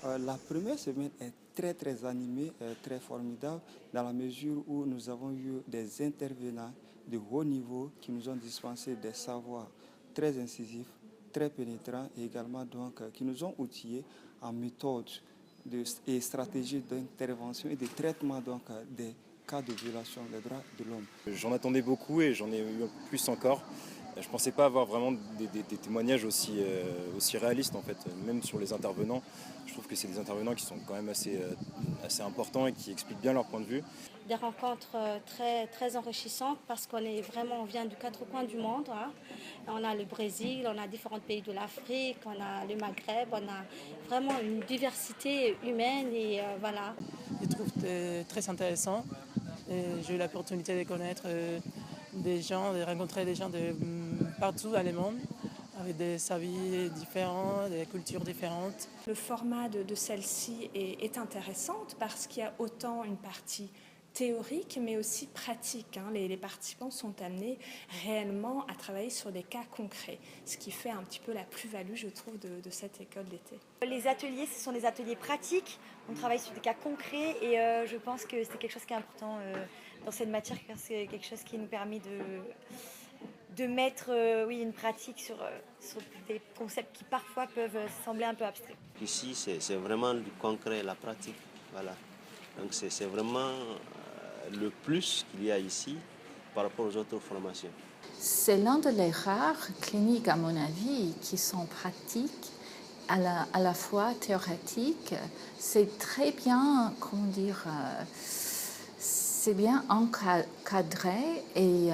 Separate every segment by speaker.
Speaker 1: La première semaine est très animée, très formidable, dans la mesure où nous avons eu des intervenants de haut niveau qui nous ont dispensé des savoirs très incisifs, très pénétrants et également qui nous ont outillés en méthodes et stratégies d'intervention et de traitement des cas de violation des droits de l'homme.
Speaker 2: J'en attendais beaucoup et j'en ai eu plus encore. Je ne pensais pas avoir vraiment des témoignages aussi réalistes en fait, même sur les intervenants. Je trouve que c'est des intervenants qui sont quand même assez importants et qui expliquent bien leur point de vue.
Speaker 3: Des rencontres très enrichissantes parce on vient de quatre coins du monde. Hein. On a le Brésil, on a différents pays de l'Afrique, on a le Maghreb, on a vraiment une diversité humaine et voilà.
Speaker 4: Je trouve très intéressant. J'ai eu l'opportunité de connaître des gens, de rencontrer des gens de partout dans le monde, avec des avis différents, des cultures différentes.
Speaker 5: Le format de celle-ci est intéressante parce qu'il y a autant une partie théorique mais aussi pratique. Hein. Les participants sont amenés réellement à travailler sur des cas concrets, ce qui fait un petit peu la plus-value, je trouve, de cette école d'été.
Speaker 6: Les ateliers, ce sont des ateliers pratiques. On travaille sur des cas concrets et je pense que c'est quelque chose qui est important dans cette matière, car c'est quelque chose qui nous permet de mettre une pratique sur des concepts qui parfois peuvent sembler un peu abstraits.
Speaker 7: Ici, c'est vraiment du concret, la pratique. Voilà. Donc c'est vraiment le plus qu'il y a ici par rapport aux autres formations.
Speaker 8: C'est l'un des rares cliniques, à mon avis, qui sont pratiques, à la fois théoriques. C'est très bien, c'est bien encadré et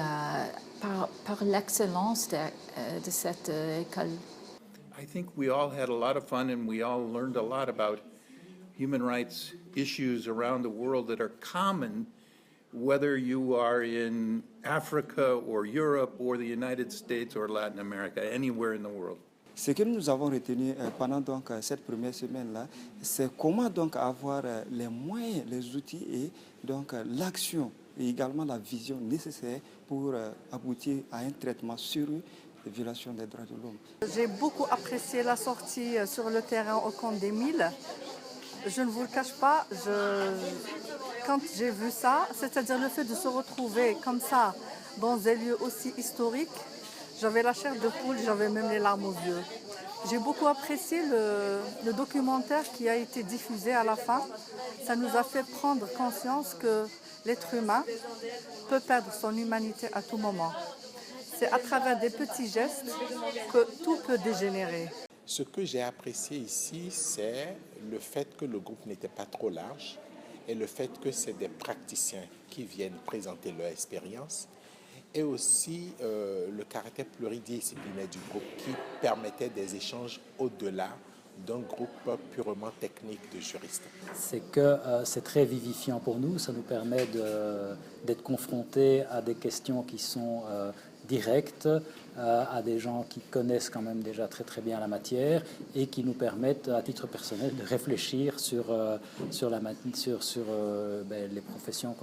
Speaker 8: par l'excellence de cette école.
Speaker 9: I think we all had a lot of fun and we all learned a lot about human rights issues around the world that are common, whether you are in Africa or Europe or the United States or Latin America, anywhere in the world.
Speaker 1: Ce que nous avons retenu pendant cette première semaine-là, c'est comment avoir les moyens, les outils et l'action et également la vision nécessaire pour aboutir à un traitement sérieux des violations des droits de l'homme.
Speaker 10: J'ai beaucoup apprécié la sortie sur le terrain au camp des Milles. Je ne vous le cache pas, quand j'ai vu ça, c'est-à-dire le fait de se retrouver comme ça dans des lieux aussi historiques, j'avais la chair de poule, j'avais même les larmes aux yeux. J'ai beaucoup apprécié le documentaire qui a été diffusé à la fin. Ça nous a fait prendre conscience que l'être humain peut perdre son humanité à tout moment. C'est à travers des petits gestes que tout peut dégénérer.
Speaker 11: Ce que j'ai apprécié ici, c'est le fait que le groupe n'était pas trop large et le fait que c'est des praticiens qui viennent présenter leur expérience et aussi le caractère pluridisciplinaire du groupe qui permettait des échanges au-delà d'un groupe purement technique de juristes.
Speaker 12: C'est que c'est très vivifiant pour nous, ça nous permet d'être confrontés à des questions qui sont directes, à des gens qui connaissent quand même déjà très bien la matière et qui nous permettent à titre personnel de réfléchir sur les professions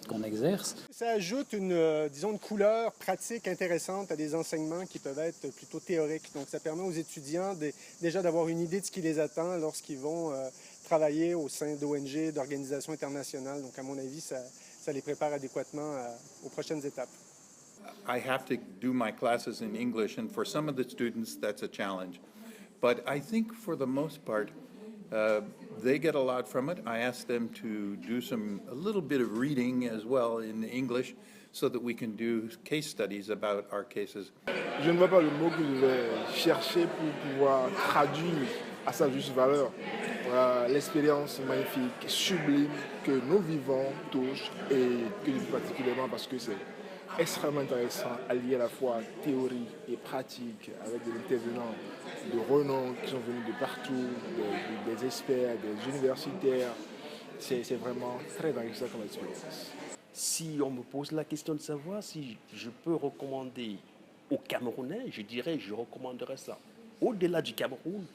Speaker 12: qu'on exerce.
Speaker 13: Ça ajoute une couleur pratique intéressante à des enseignements qui peuvent être plutôt théoriques. Donc ça permet aux étudiants déjà d'avoir une idée de ce qui les attend lorsqu'ils vont travailler au sein d'ONG, d'organisations internationales. Donc à mon avis, ça les prépare adéquatement aux prochaines étapes.
Speaker 9: I have to do my classes in English, and for some of the students, that's a challenge. But I think for the most part, they get a lot from it. I ask them to do a little bit of reading as well in English so that we can do case studies about our cases.
Speaker 14: Je ne vois pas le mot que je vais chercher pour pouvoir traduire à sa juste valeur l'expérience magnifique, sublime que nous vivons tous et que plus particulièrement parce que c'est extrêmement intéressant, allier à la fois théorie et pratique avec des intervenants de renom qui sont venus de partout, des experts, des universitaires. C'est vraiment très enrichissant comme expérience.
Speaker 15: Si on me pose la question de savoir si je peux recommander aux Camerounais, je recommanderais ça au-delà du Cameroun,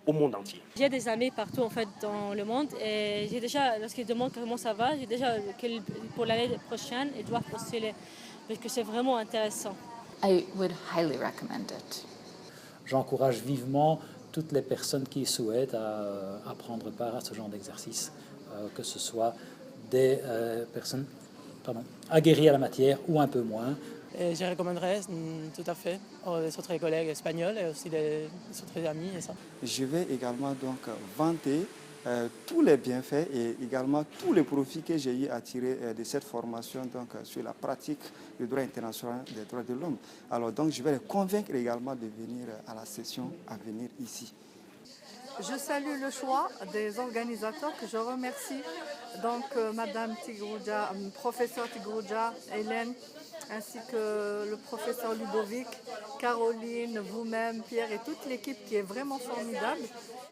Speaker 15: au monde entier.
Speaker 3: J'ai des amis partout en fait dans le monde et j'ai déjà, lorsqu'ils demandent comment ça va, j'ai déjà que pour l'année prochaine, ils doivent postuler parce que c'est vraiment intéressant.
Speaker 8: I would highly recommend it.
Speaker 12: J'encourage vivement toutes les personnes qui souhaitent à prendre part à ce genre d'exercice, que ce soit des personnes aguerries à la matière ou un peu moins.
Speaker 4: Et je recommanderais tout à fait aux autres collègues espagnols et aussi les autres amis. Et ça.
Speaker 1: Je vais également donc vanter tous les bienfaits et également tous les profits que j'ai eu à tirer de cette formation donc, sur la pratique du droit international des droits de l'homme. Alors donc je vais les convaincre également de venir à la session à venir ici.
Speaker 10: Je salue le choix des organisateurs que je remercie. Donc Madame Tigrouja, professeur Tigrouja, Hélène, ainsi que le professeur Ludovic, Caroline, vous-même, Pierre et toute l'équipe qui est vraiment formidable.